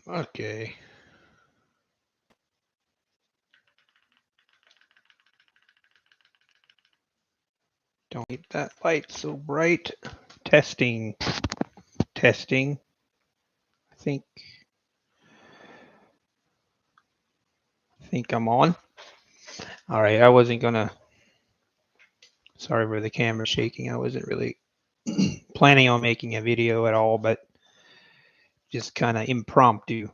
Okay. Don't need that light so bright. Testing. Testing. I think I'm on. All right, I wasn't gonna. Sorry for the camera shaking. I wasn't really planning on making a video at all, but just kind of impromptu.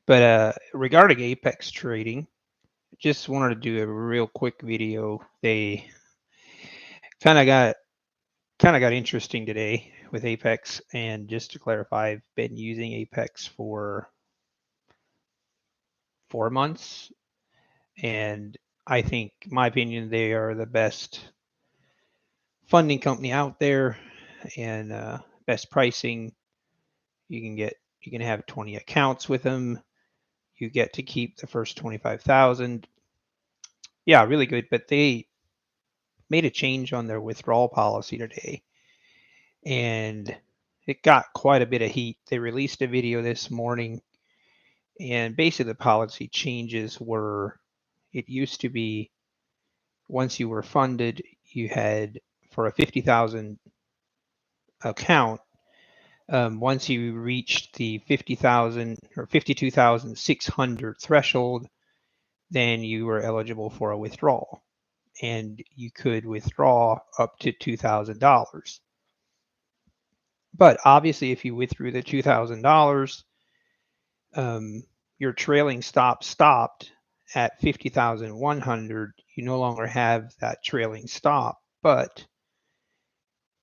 But regarding Apex trading, just wanted to do a real quick video. They kind of got interesting today with Apex, and just to clarify, I've been using Apex for 4 months, and I think, my opinion, they are the best funding company out there, and best pricing. You can have 20 accounts with them. You get to keep the first 25,000. Yeah, really good. But they made a change on their withdrawal policy today, and it got quite a bit of heat. They released a video this morning, and basically the policy changes were, it used to be once you were funded, you had, for a 50,000 account, once you reached the 50,000 or 52,600 threshold, then you were eligible for a withdrawal, and you could withdraw up to $2,000. But obviously, if you withdrew the $2,000, your trailing stop stopped at 50,100. You no longer have that trailing stop. But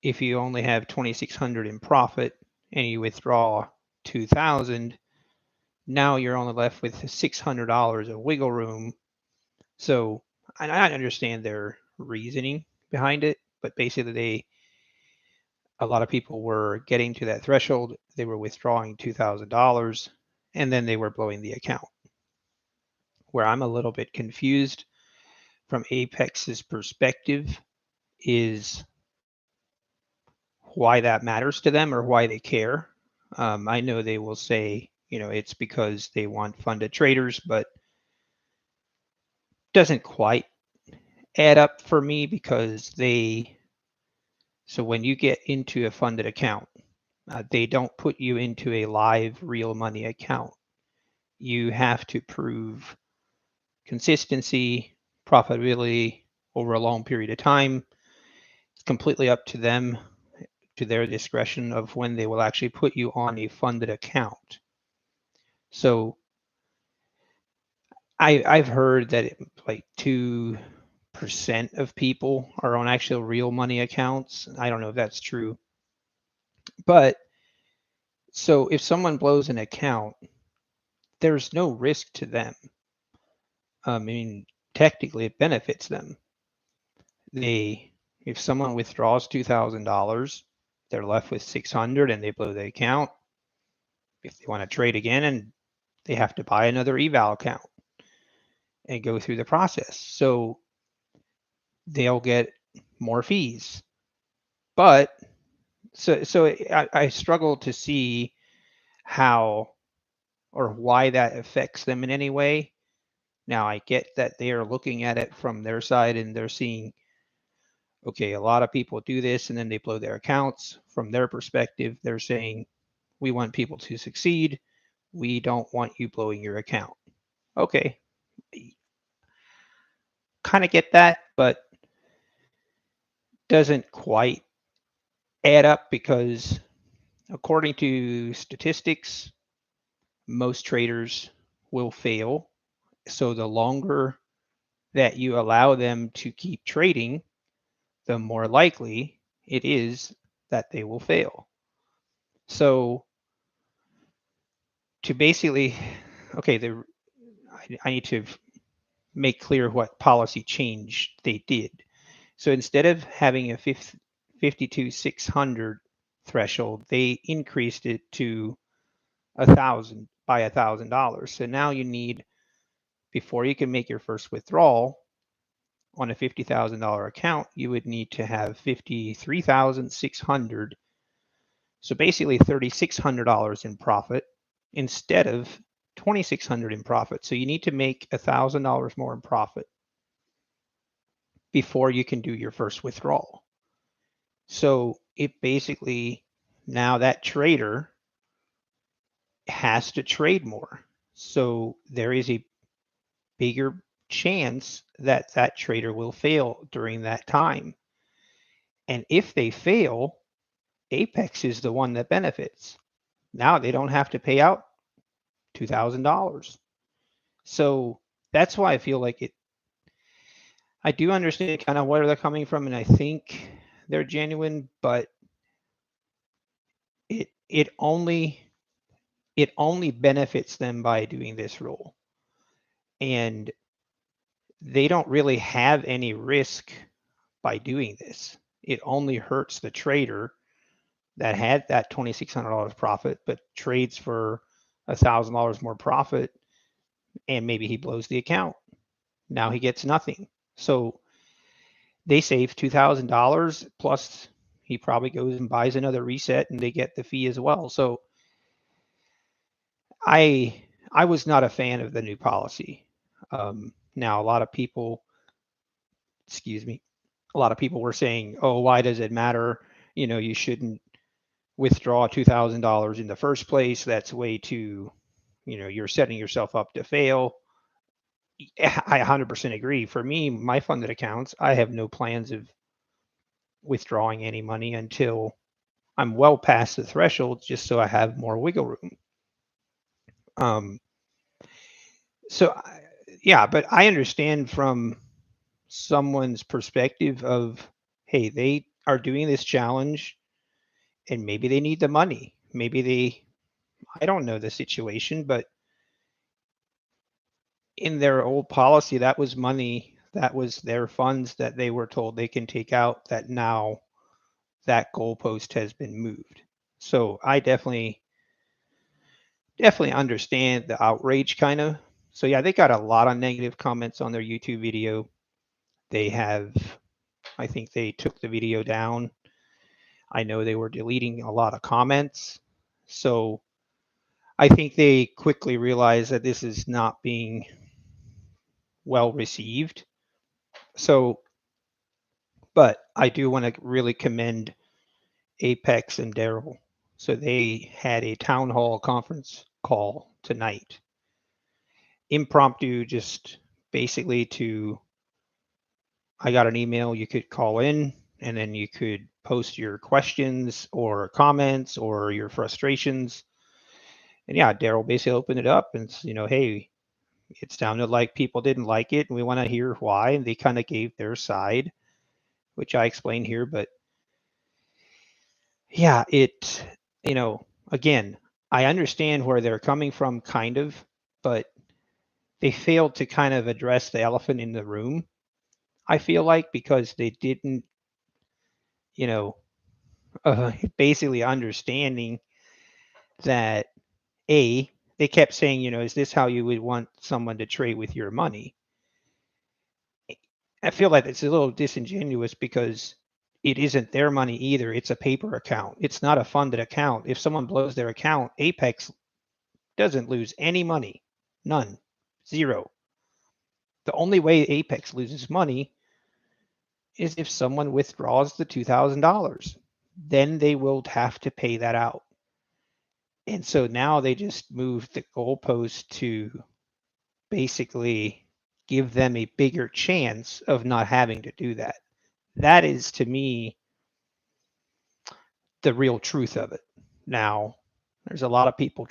if you only have 2,600 in profit and you withdraw 2,000, now you're only left with $600 of wiggle room. So I understand their reasoning behind it, but basically a lot of people were getting to that threshold. They were withdrawing $2,000, and then they were blowing the account. Where I'm a little bit confused from Apex's perspective is why that matters to them or why they care. I know they will say, it's because they want funded traders, but doesn't quite add up for me, because so when you get into a funded account, they don't put you into a live real money account. You have to prove consistency, profitability over a long period of time. It's completely up to them, to their discretion of when they will actually put you on a funded account. So I've heard that like 2% of people are on actual real money accounts. I don't know if that's true. But so if someone blows an account, there's no risk to them. I mean, technically it benefits them. If someone withdraws $2,000, they're left with 600 and they blow the account. If they want to trade again, and they have to buy another eval account and go through the process. So they'll get more fees. But so I struggle to see how or why that affects them in any way. Now, I get that they are looking at it from their side and they're seeing, okay, a lot of people do this and then they blow their accounts. From their perspective, they're saying, we want people to succeed. We don't want you blowing your account. Okay, kind of get that, but doesn't quite add up, because according to statistics, most traders will fail. So the longer that you allow them to keep trading, the more likely it is that they will fail. So to basically, okay, I need to make clear what policy change they did. So instead of having a 52,600 threshold, they increased it to 1,000 by $1,000. So now you need, before you can make your first withdrawal on a $50,000 account, you would need to have 53,600. So basically $3,600 in profit. instead of $2,600 in profit. So you need to make $1,000 more in profit before you can do your first withdrawal. So it basically, now that trader has to trade more. So there is a bigger chance that that trader will fail during that time. And if they fail, Apex is the one that benefits. Now they don't have to pay out $2,000. So that's why I feel like it. I do understand kind of where they're coming from, and I think they're genuine, but it only benefits them by doing this rule. And they don't really have any risk by doing this. It only hurts the trader that had that $2,600 profit, but trades for $1,000 more profit, and maybe he blows the account. Now he gets nothing. So they save $2,000 plus he probably goes and buys another reset and they get the fee as well. So I was not a fan of the new policy. Now a lot of people, a lot of people were saying, "Oh, why does it matter? You know, you shouldn't withdraw $2,000 in the first place. That's way too, you're setting yourself up to fail." I 100% agree. For me, my funded accounts, I have no plans of withdrawing any money until I'm well past the threshold, just so I have more wiggle room. So yeah, but I understand from someone's perspective of, hey, they are doing this challenge and maybe they need the money. Maybe I don't know the situation, but in their old policy, that was money, that was their funds that they were told they can take out, that now that goalpost has been moved. So I definitely understand the outrage kind of. So yeah, they got a lot of negative comments on their YouTube video. They have, I think they took the video down. I know they were deleting a lot of comments. So I think they quickly realized that this is not being well received. So, but I do want to really commend Apex and Daryl. So they had a town hall conference call tonight. Impromptu, just basically I got an email, you could call in and then you could post your questions or comments or your frustrations. And yeah, Daryl basically opened it up and, hey, it sounded like people didn't like it and we want to hear why. And they kind of gave their side, which I explained here. But yeah, again, I understand where they're coming from, kind of, but they failed to kind of address the elephant in the room, I feel like, because they didn't, basically understanding that, they kept saying, is this how you would want someone to trade with your money? I feel like it's a little disingenuous because it isn't their money either. It's a paper account. It's not a funded account. If someone blows their account, Apex doesn't lose any money. None. Zero. The only way Apex loses money is if someone withdraws the $2,000. Then they will have to pay that out. And so now they just moved the goalpost to basically give them a bigger chance of not having to do that. That is, to me, the real truth of it. Now, there's a lot of people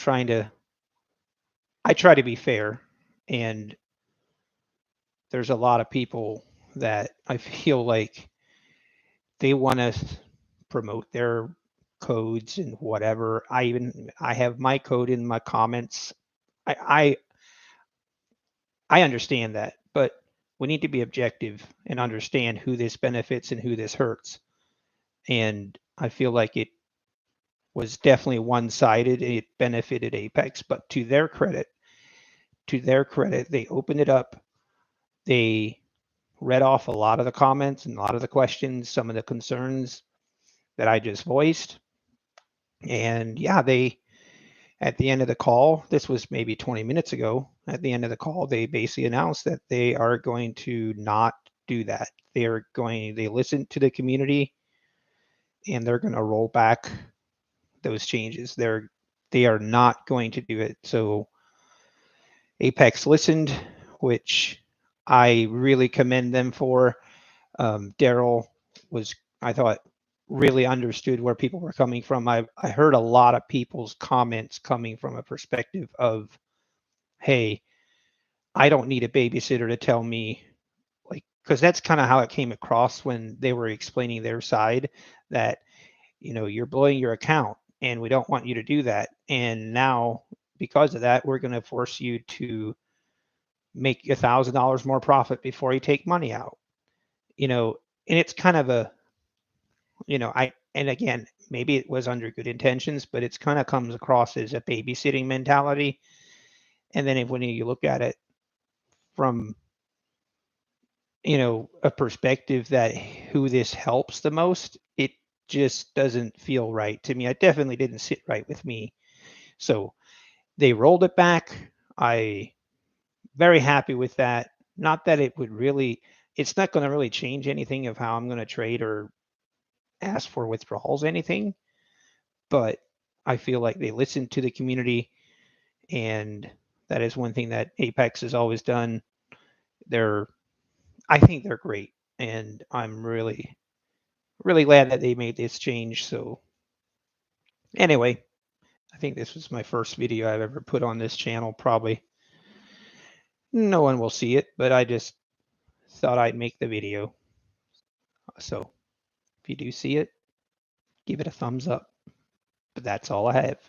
I try to be fair, and there's a lot of people that I feel like they want to promote their codes and whatever. I have my code in my comments. I understand that, but we need to be objective and understand who this benefits and who this hurts. And I feel like it was definitely one-sided. It benefited Apex, but to their credit, they opened it up. They read off a lot of the comments and a lot of the questions, some of the concerns that I just voiced. And yeah, they at the end of the call, this was maybe 20 minutes ago, at the end of the call, they basically announced that they are going to not do that. They listened to the community and they're going to roll back those changes. They are not going to do it. So Apex listened, which I really commend them for. Daryl was, I thought, really understood where people were coming from. I heard a lot of people's comments coming from a perspective of, hey, I don't need a babysitter to tell me, like, because that's kind of how it came across when they were explaining their side, that, you're blowing your account and we don't want you to do that. And now, because of that, we're going to force you to make $1,000 more profit before you take money out. And it's kind of a, and again, maybe it was under good intentions, but it's kind of comes across as a babysitting mentality. And then when you look at it from, a perspective that who this helps the most, it just doesn't feel right to me. It definitely didn't sit right with me. So they rolled it back. I very happy with that. Not that it's not going to really change anything of how I'm going to trade or ask for withdrawals, anything, but I feel like they listened to the community, and that is one thing that Apex has always done. I think they're great, and I'm really, really glad that they made this change. So anyway, I think this was my first video I've ever put on this channel. Probably no one will see it, but I just thought I'd make the video. So if you do see it, give it a thumbs up. But that's all I have.